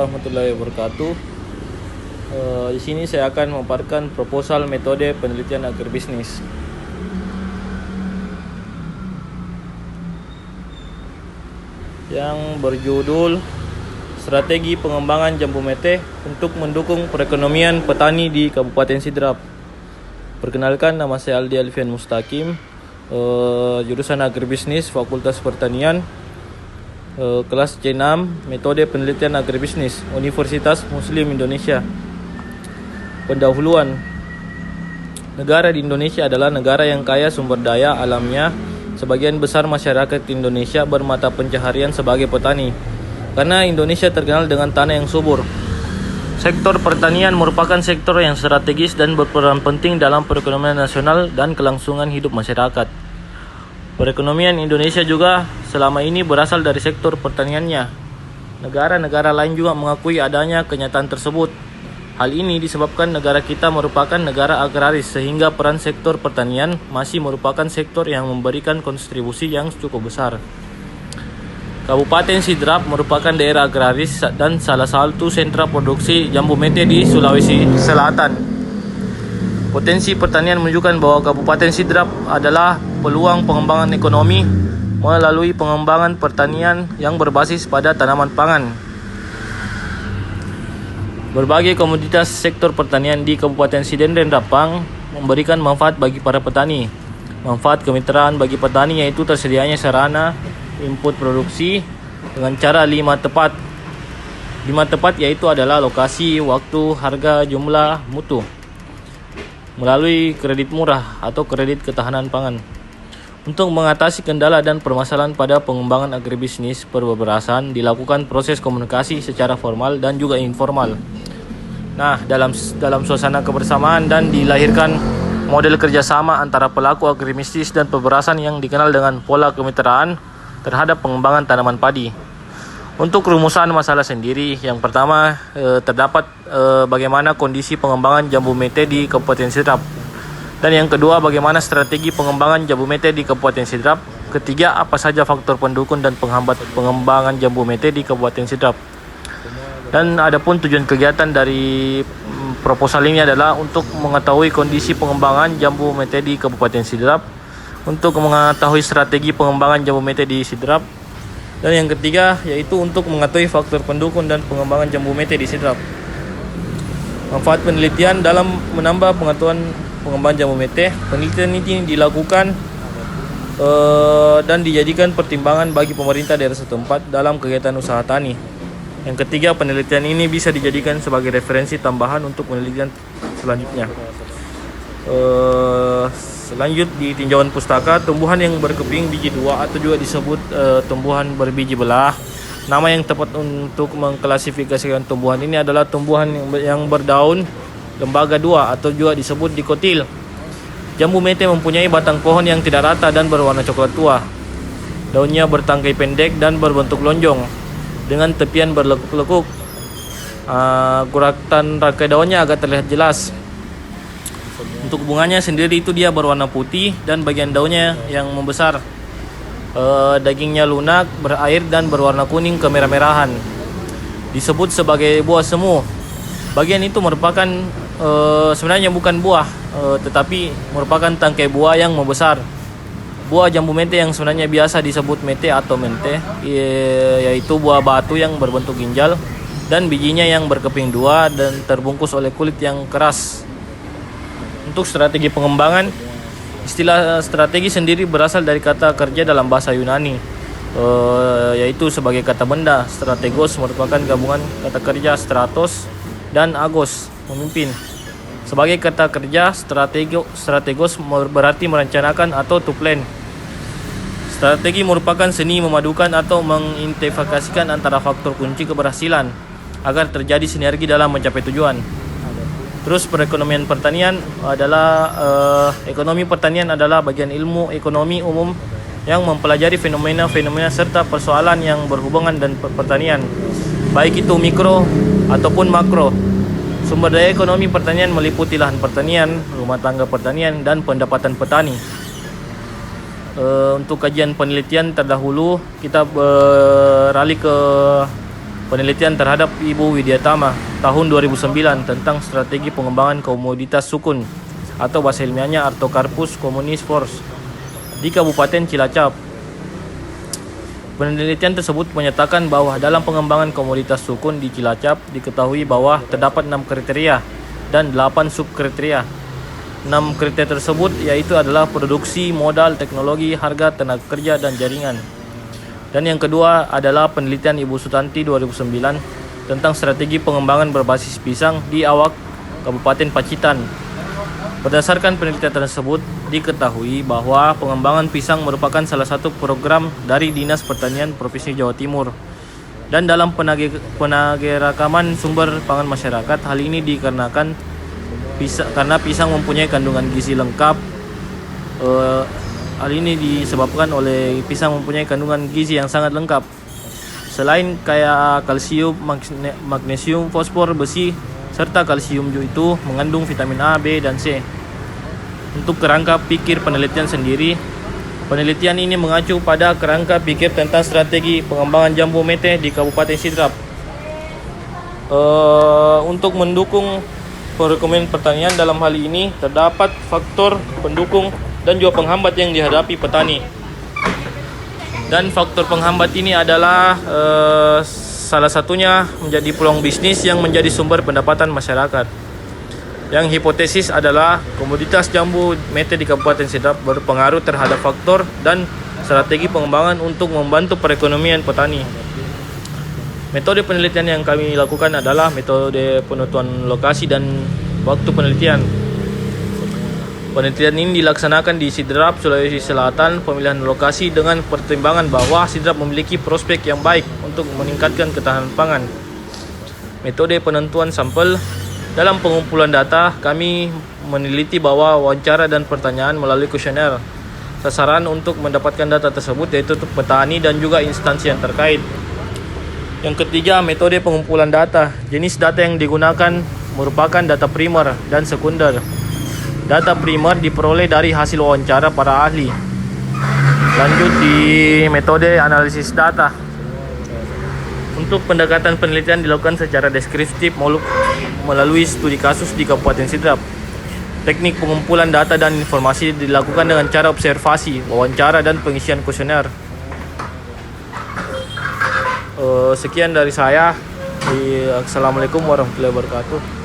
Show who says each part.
Speaker 1: Warahmatullahi wabarakatuh. Di sini saya akan memaparkan proposal metode penelitian agribisnis. Yang berjudul Strategi Pengembangan Jambu Mete untuk Mendukung Perekonomian Petani di Kabupaten Sidrap. Perkenalkan, nama saya Aldi Alfian Mustaqim, jurusan agribisnis Fakultas Pertanian, kelas C6, metode penelitian agribisnis, Universitas Muslim Indonesia. Pendahuluan. Negara di Indonesia adalah negara yang kaya sumber daya alamnya. Sebagian besar masyarakat Indonesia bermata pencaharian sebagai petani, karena Indonesia terkenal dengan tanah yang subur. Sektor pertanian merupakan sektor yang strategis dan berperan penting dalam perekonomian nasional dan kelangsungan hidup masyarakat. Perekonomian Indonesia juga selama ini berasal dari sektor pertaniannya. Negara-negara lain juga mengakui adanya kenyataan tersebut. Hal ini disebabkan negara kita merupakan negara agraris, sehingga peran sektor pertanian masih merupakan sektor yang memberikan kontribusi yang cukup besar. Kabupaten Sidrap merupakan daerah agraris dan salah satu sentra produksi jambu mete di Sulawesi Selatan. Potensi pertanian menunjukkan bahwa Kabupaten Sidrap adalah peluang pengembangan ekonomi melalui pengembangan pertanian yang berbasis pada tanaman pangan. Berbagai komoditas sektor pertanian di Kabupaten Sidrap memberikan manfaat bagi para petani. Manfaat kemitraan bagi petani yaitu tersedianya sarana input produksi dengan cara 5 tepat. 5 tepat yaitu adalah lokasi, waktu, harga, jumlah, mutu. Melalui kredit murah atau kredit ketahanan pangan. Untuk mengatasi kendala dan permasalahan pada pengembangan agribisnis perberasan, dilakukan proses komunikasi secara formal dan juga informal. Nah, dalam suasana kebersamaan dan dilahirkan model kerjasama antara pelaku agribisnis dan perberasan yang dikenal dengan pola kemitraan terhadap pengembangan tanaman padi. Untuk rumusan masalah sendiri, yang pertama terdapat bagaimana kondisi pengembangan jambu mete di Kabupaten Sidrap. Dan yang kedua, bagaimana strategi pengembangan jambu mete di Kabupaten Sidrap. Ketiga, apa saja faktor pendukung dan penghambat pengembangan jambu mete di Kabupaten Sidrap. Dan adapun tujuan kegiatan dari proposal ini adalah untuk mengetahui kondisi pengembangan jambu mete di Kabupaten Sidrap, untuk mengetahui strategi pengembangan jambu mete di Sidrap, dan yang ketiga yaitu untuk mengetahui faktor pendukung dan pengembangan jambu mete di Sidrap. Manfaat penelitian dalam menambah pengetahuan pengembangan jambu mete. Penelitian ini dilakukan dan dijadikan pertimbangan bagi pemerintah daerah setempat dalam kegiatan usaha tani. Yang ketiga, penelitian ini bisa dijadikan sebagai referensi tambahan untuk penelitian selanjutnya. Selanjut di tinjauan pustaka, tumbuhan yang berkeping biji dua atau juga disebut tumbuhan berbiji belah. Nama yang tepat untuk mengklasifikasikan tumbuhan ini adalah tumbuhan yang berdaun lembaga dua atau juga disebut dikotil. Jambu mete mempunyai batang pohon yang tidak rata dan berwarna coklat tua. Daunnya bertangkai pendek dan berbentuk lonjong dengan tepian berlekuk-lekuk. Guratan rangkai daunnya agak terlihat jelas. Untuk bunganya sendiri itu dia berwarna putih dan bagian daunnya yang membesar. Dagingnya lunak, berair dan berwarna kuning kemerah-merahan. Disebut sebagai buah semu. Bagian itu merupakan sebenarnya bukan buah, tetapi merupakan tangkai buah yang membesar. Buah jambu mete yang sebenarnya biasa disebut mete atau mente, yaitu buah batu yang berbentuk ginjal dan bijinya yang berkeping dua dan terbungkus oleh kulit yang keras. Untuk strategi pengembangan, istilah strategi sendiri berasal dari kata kerja dalam bahasa Yunani, yaitu sebagai kata benda. Strategos merupakan gabungan kata kerja stratos dan agos, memimpin. Sebagai kata kerja, strategos berarti merencanakan atau to plan. Strategi merupakan seni memadukan atau mengintegrasikan antara faktor kunci keberhasilan agar terjadi sinergi dalam mencapai tujuan. Terus perekonomian pertanian adalah ekonomi pertanian adalah bagian ilmu ekonomi umum yang mempelajari fenomena-fenomena serta persoalan yang berhubungan dengan pertanian, baik itu mikro ataupun makro. Sumber daya ekonomi pertanian meliputi lahan pertanian, rumah tangga pertanian, dan pendapatan petani. Untuk kajian penelitian terdahulu kita beralih ke penelitian terhadap Ibu Widyatama tahun 2009 tentang strategi pengembangan komoditas sukun atau bahasa ilmiahnya Artocarpus communis di Kabupaten Cilacap. Penelitian tersebut menyatakan bahwa dalam pengembangan komoditas sukun di Cilacap diketahui bahwa terdapat 6 kriteria dan 8 subkriteria. 6 kriteria tersebut yaitu adalah produksi, modal, teknologi, harga, tenaga kerja, dan jaringan. Dan yang kedua adalah penelitian Ibu Sutanti 2009 tentang strategi pengembangan berbasis pisang di Awak, Kabupaten Pacitan. Berdasarkan penelitian tersebut, diketahui bahwa pengembangan pisang merupakan salah satu program dari Dinas Pertanian Provinsi Jawa Timur. Dan dalam penagihakaman sumber pangan masyarakat, hal ini dikarenakan karena pisang mempunyai kandungan gizi lengkap. Hal ini disebabkan oleh pisang mempunyai kandungan gizi yang sangat lengkap. Selain kayak kalsium, magnesium, fosfor, besi, serta kalsium itu mengandung vitamin A, B, dan C. Untuk kerangka pikir penelitian sendiri, penelitian ini mengacu pada kerangka pikir tentang strategi pengembangan jambu mete di Kabupaten Sidrap. Untuk mendukung perekonomian pertanian dalam hal ini terdapat faktor pendukung dan juga penghambat yang dihadapi petani. Dan faktor penghambat ini adalah salah satunya menjadi peluang bisnis yang menjadi sumber pendapatan masyarakat. Yang hipotesis adalah komoditas jambu mete di Kabupaten Sidrap berpengaruh terhadap faktor dan strategi pengembangan untuk membantu perekonomian petani. Metode penelitian yang kami lakukan adalah metode penentuan lokasi dan waktu penelitian. Penelitian ini dilaksanakan di Sidrap, Sulawesi Selatan. Pemilihan lokasi dengan pertimbangan bahwa Sidrap memiliki prospek yang baik untuk meningkatkan ketahanan pangan. Metode penentuan sampel. Dalam pengumpulan data, kami meneliti bahwa wawancara dan pertanyaan melalui kuesioner. Sasaran untuk mendapatkan data tersebut yaitu untuk petani dan juga instansi yang terkait. Yang ketiga, metode pengumpulan data. Jenis data yang digunakan merupakan data primer dan sekunder. Data primer diperoleh dari hasil wawancara para ahli. Lanjut di metode analisis data. Untuk pendekatan penelitian dilakukan secara deskriptif melalui studi kasus di Kabupaten Sidrap. Teknik pengumpulan data dan informasi dilakukan dengan cara observasi, wawancara, dan pengisian kuesioner. Sekian dari saya. Assalamualaikum warahmatullahi wabarakatuh.